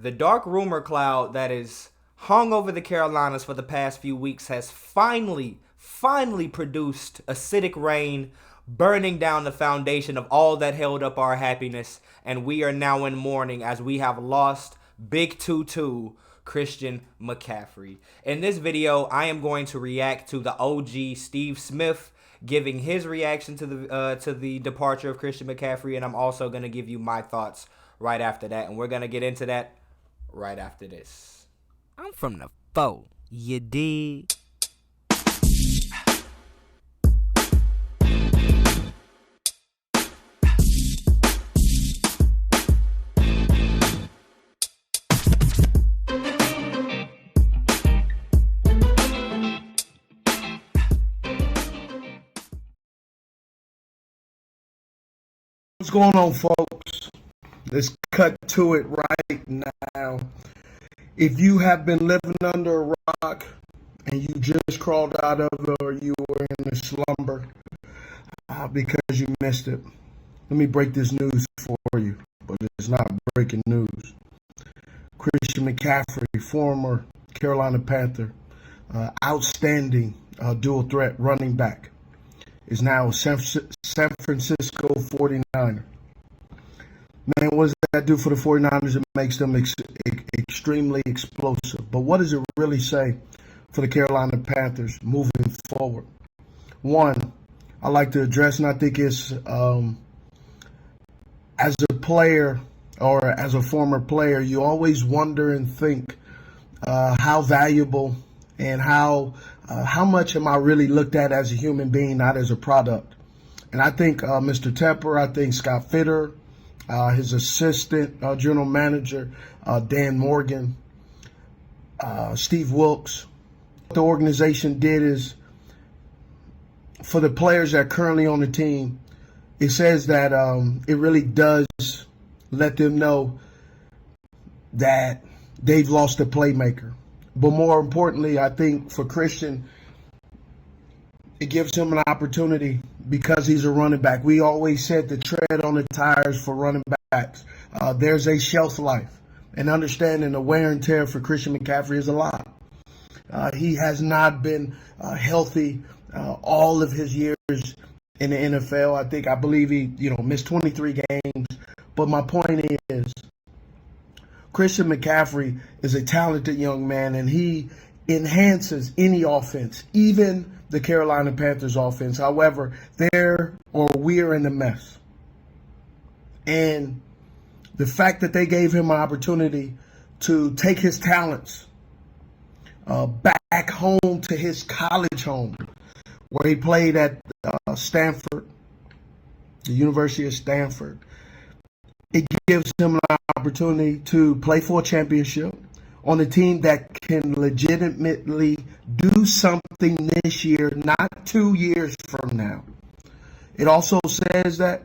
The dark rumor cloud that is hung over the Carolinas for the past few weeks has finally produced acidic rain, burning down the foundation of all that held up our happiness, and we are now in mourning as we have lost Big 2-2 Christian McCaffrey. In this video, I am going to react to the OG Steve Smith giving his reaction to the departure of Christian McCaffrey, and I'm also going to give you my thoughts right after that, and we're going to get into that right after this. I'm from the foe, you dig? What's going on, folks? Let's cut to it right now. If you have been living under a rock and you just crawled out of it, or you were in a slumber because you missed it, let me break this news for you, but it's not breaking news. Christian McCaffrey, former Carolina Panther, outstanding dual threat running back, is now a San Francisco 49er. Man, what does that do for the 49ers? It makes them extremely explosive. But what does it really say for the Carolina Panthers moving forward? One, I like to address, and I think it's as a player or as a former player, you always wonder and think how valuable and how much am I really looked at as a human being, not as a product. And I think Mr. Tepper, I think Scott Fitter, his assistant general manager, Dan Morgan, Steve Wilkes, what the organization did is, for the players that are currently on the team, it says that it really does let them know that they've lost a playmaker. But more importantly, I think for Christian, it gives him an opportunity because he's a running back. We always said to tread on the tires for running backs. There's a shelf life, and understanding the wear and tear for Christian McCaffrey is a lot. He has not been healthy all of his years in the NFL. I believe he missed 23 games. But my point is, Christian McCaffrey is a talented young man, and he enhances any offense, even the Carolina Panthers offense. However, we're in a mess. And the fact that they gave him an opportunity to take his talents back home to his college home, where he played at Stanford, the University of Stanford, it gives him an opportunity to play for a championship on a team that can legitimately do something this year, not 2 years from now. It also says that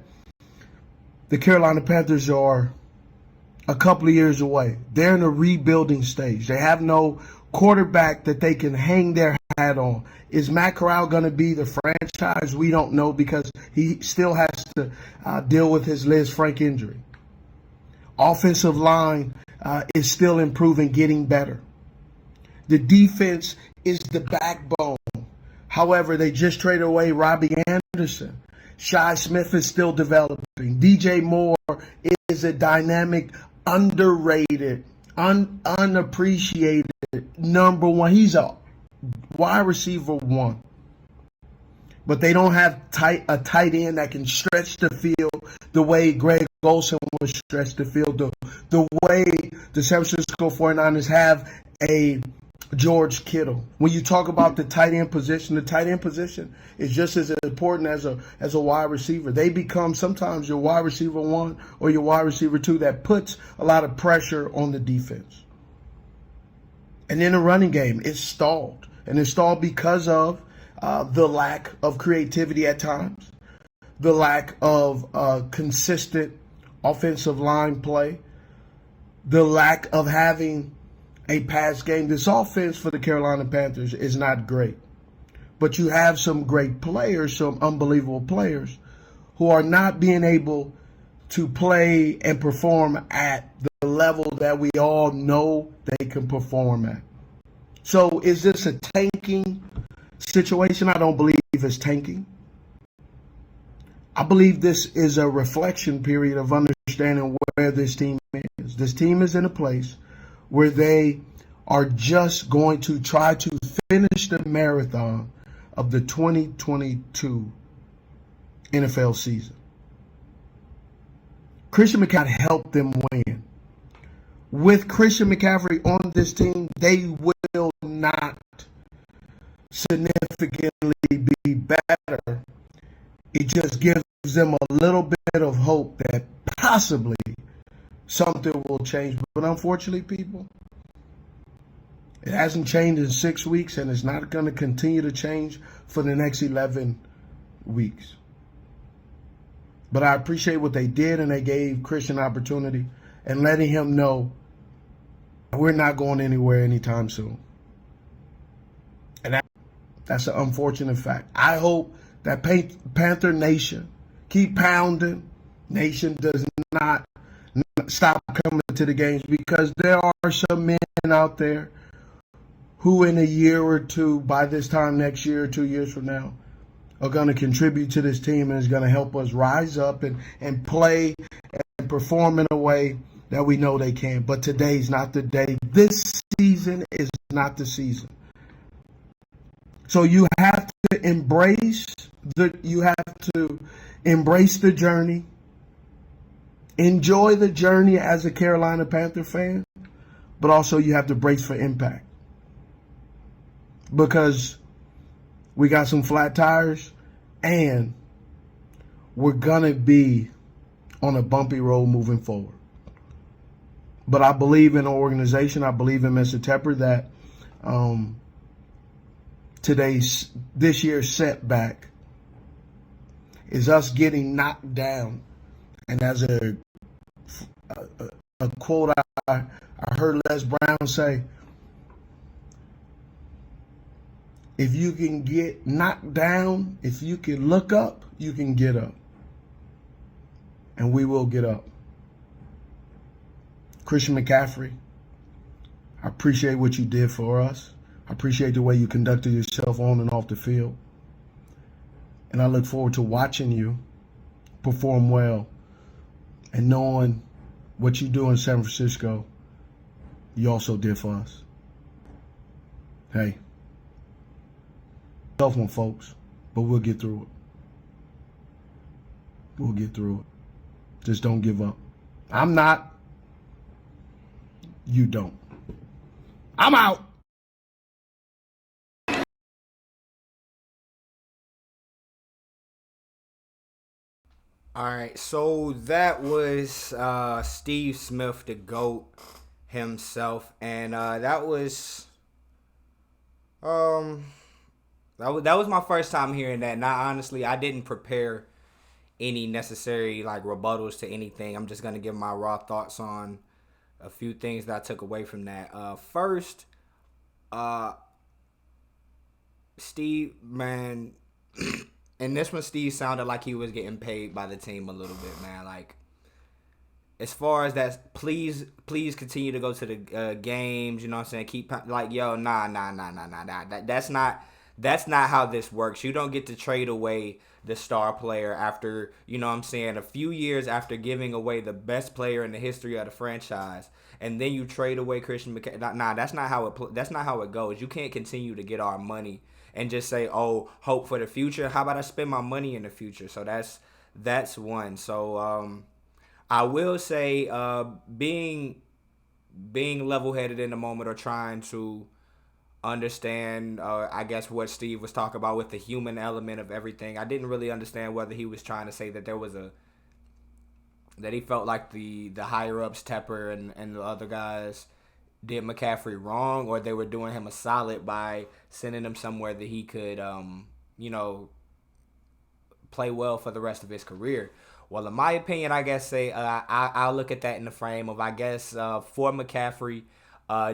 the Carolina Panthers are a couple of years away. They're in a rebuilding stage. They have no quarterback that they can hang their hat on. Is Matt Corral going to be the franchise? We don't know, because he still has to deal with his Liz Frank injury. Offensive line is still improving, getting better. The defense is the backbone. However, they just traded away Robbie Anderson. Shi Smith is still developing. DJ Moore is a dynamic, underrated, unappreciated number one. He's a wide receiver one. But they don't have a tight end that can stretch the field the way Greg Olsen was stretched the field, the way the San Francisco 49ers have a George Kittle. When you talk about the tight end position, the tight end position is just as important as a wide receiver. They become sometimes your wide receiver one or your wide receiver two that puts a lot of pressure on the defense. And in the running game, it's stalled. And it's stalled because of the lack of creativity at times, the lack of consistent offensive line play, the lack of having a pass game. This offense for the Carolina Panthers is not great. But you have some great players, some unbelievable players, who are not being able to play and perform at the level that we all know they can perform at. So is this a tanking situation? I don't believe it's tanking. I believe this is a reflection period of understanding where this team is. This team is in a place where they are just going to try to finish the marathon of the 2022 NFL season. Christian McCaffrey helped them win. With Christian McCaffrey on this team, they will not significantly be better. It just gives them a little bit of hope that possibly something will change. But unfortunately, people, it hasn't changed in 6 weeks, and it's not going to continue to change for the next 11 weeks. But I appreciate what they did, and they gave Christian opportunity and letting him know we're not going anywhere anytime soon. And that's an unfortunate fact. I hope that Panther Nation keep pounding. Nation does not stop coming to the games, because there are some men out there who in a year or two, by this time next year or 2 years from now, are going to contribute to this team and is going to help us rise up and play and perform in a way that we know they can. But today's not the day. This season is not the season. So you have to embrace the journey. Enjoy the journey as a Carolina Panther fan, but also you have to brace for impact. Because we got some flat tires, and we're going to be on a bumpy road moving forward. But I believe in the organization. I believe in Mr. Tepper that this year's setback is us getting knocked down. And as a quote I heard Les Brown say, if you can get knocked down, if you can look up, you can get up. And we will get up. Christian McCaffrey, I appreciate what you did for us. I appreciate the way you conducted yourself on and off the field. And I look forward to watching you perform well and knowing what you do in San Francisco, you also did for us. Hey, tough one, folks, but we'll get through it. We'll get through it. Just don't give up. I'm not. You don't. I'm out. All right, so that was Steve Smith, the GOAT himself, and that was my first time hearing that. Now, honestly, I didn't prepare any necessary rebuttals to anything. I'm just gonna give my raw thoughts on a few things that I took away from that. First, Steve, man. And this one, Steve sounded like he was getting paid by the team a little bit, man. As far as that, please continue to go to the games. You know what I'm saying? Keep nah. That's not how this works. You don't get to trade away the star player after, you know what I'm saying, a few years after giving away the best player in the history of the franchise, and then you trade away Christian McCaffrey. Nah, that's not how it goes. You can't continue to get our money and just say, oh, hope for the future. How about I spend my money in the future? So that's one. So I will say being level-headed in the moment, or trying to understand, I guess, what Steve was talking about with the human element of everything. I didn't really understand whether he was trying to say that that he felt like the higher-ups, Tepper and the other guys, did McCaffrey wrong, or they were doing him a solid by sending him somewhere that he could, play well for the rest of his career. Well, in my opinion, I guess I'll look at that in the frame of, I guess, for McCaffrey,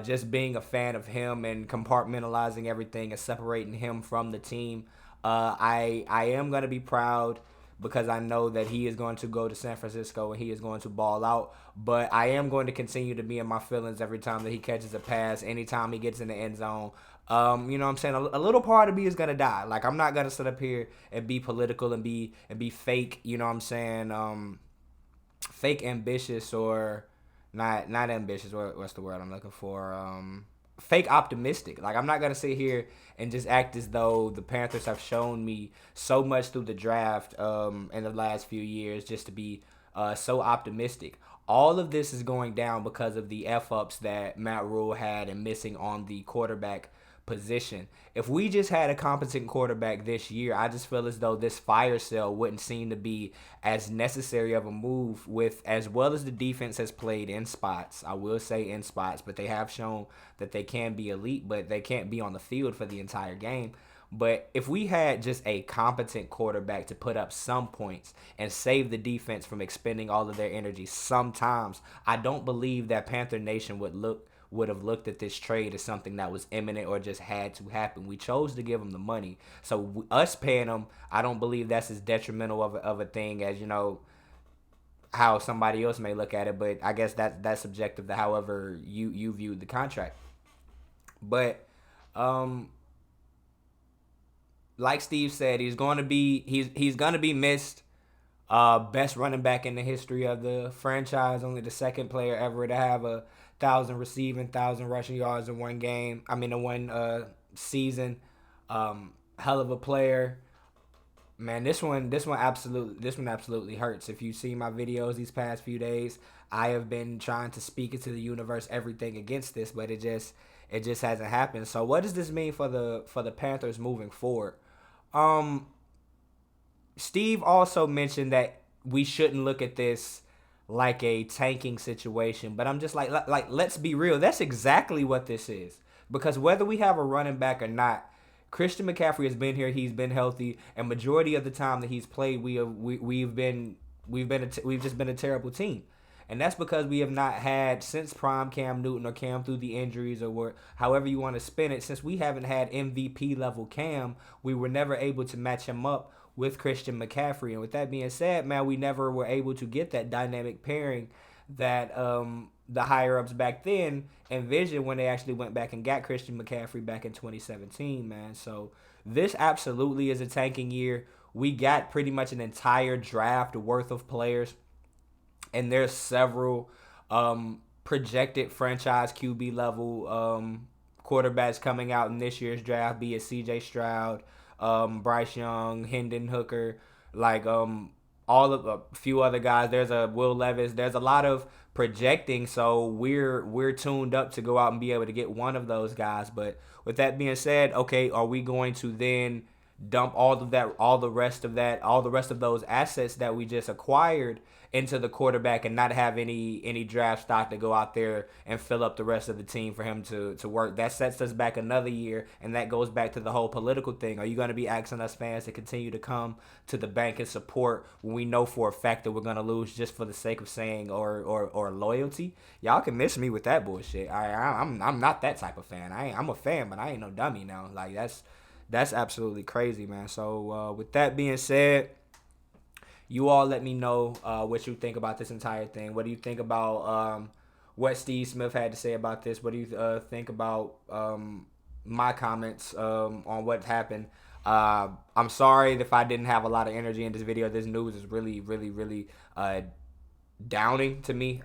just being a fan of him and compartmentalizing everything and separating him from the team. I am going to be proud because I know that he is going to go to San Francisco and he is going to ball out. But I am going to continue to be in my feelings every time that he catches a pass, anytime he gets in the end zone. You know what I'm saying? A little part of me is gonna die. Like, I'm not gonna sit up here and be political and be fake. You know what I'm saying? Fake ambitious, or not ambitious. What's the word I'm looking for? Fake optimistic. Like, I'm not gonna sit here and just act as though the Panthers have shown me so much through the draft in the last few years just to be so optimistic. All of this is going down because of the F-ups that Matt Rule had and missing on the quarterback position. If we just had a competent quarterback this year, I just feel as though this fire sale wouldn't seem to be as necessary of a move, with as well as the defense has played in spots. I will say in spots, but they have shown that they can be elite, but they can't be on the field for the entire game. But if we had just a competent quarterback to put up some points and save the defense from expending all of their energy sometimes, I don't believe that Panther Nation would have looked at this trade as something that was imminent or just had to happen. We chose to give him the money. So us paying him, I don't believe that's as detrimental of a thing as, you know, how somebody else may look at it. But I guess that's subjective to however you viewed the contract. But like Steve said, he's going to be missed. Best running back in the history of the franchise. Only the second player ever to have 1,000 receiving, 1,000 rushing yards in one game. In one season. Hell of a player. Man, this one absolutely hurts. If you see my videos these past few days, I have been trying to speak into the universe everything against this, but it just hasn't happened. So what does this mean for the Panthers moving forward? Steve also mentioned that we shouldn't look at this like a tanking situation, but I'm just like let's be real. That's exactly what this is. Because whether we have a running back or not, Christian McCaffrey has been here. He's been healthy, and majority of the time that he's played, we've just been a terrible team. And that's because we have not had, since prime Cam Newton or Cam through the injuries or however you want to spin it, since we haven't had MVP level Cam, we were never able to match him up with Christian McCaffrey. And with that being said, man, we never were able to get that dynamic pairing that the higher-ups back then envisioned when they actually went back and got Christian McCaffrey back in 2017, man. So this absolutely is a tanking year. We got pretty much an entire draft worth of players. And there's several projected franchise QB level quarterbacks coming out in this year's draft, be it C.J. Stroud, Bryce Young, Hendon Hooker, like all of a few other guys. There's a Will Levis. There's a lot of projecting, so we're tuned up to go out and be able to get one of those guys. But with that being said, okay, are we going to then dump all the rest of those assets that we just acquired into the quarterback and not have any draft stock to go out there and fill up the rest of the team for him to work? That sets us back another year, and that goes back to the whole political thing. Are you going to be asking us fans to continue to come to the bank and support when we know for a fact that we're going to lose just for the sake of saying or loyalty? Y'all can miss me with that bullshit. I'm not that type of fan. I'm a fan, but I ain't no dummy now. Like, that's absolutely crazy, man. So with that being said, you all let me know what you think about this entire thing. What do you think about what Steve Smith had to say about this? What do you think about my comments on what happened? I'm sorry if I didn't have a lot of energy in this video. This news is really, really, really downing to me.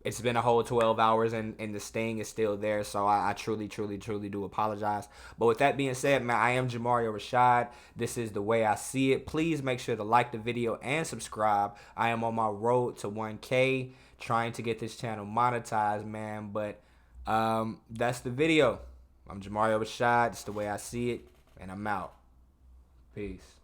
It's been a whole 12 hours and the sting is still there. So I truly, truly, truly do apologize. But with that being said, man, I am Jamario Rashad. This is the way I see it. Please make sure to like the video and subscribe. I am on my road to 1K, trying to get this channel monetized, man. But that's the video. I'm Jamario Rashad. It's the way I see it. And I'm out. Peace.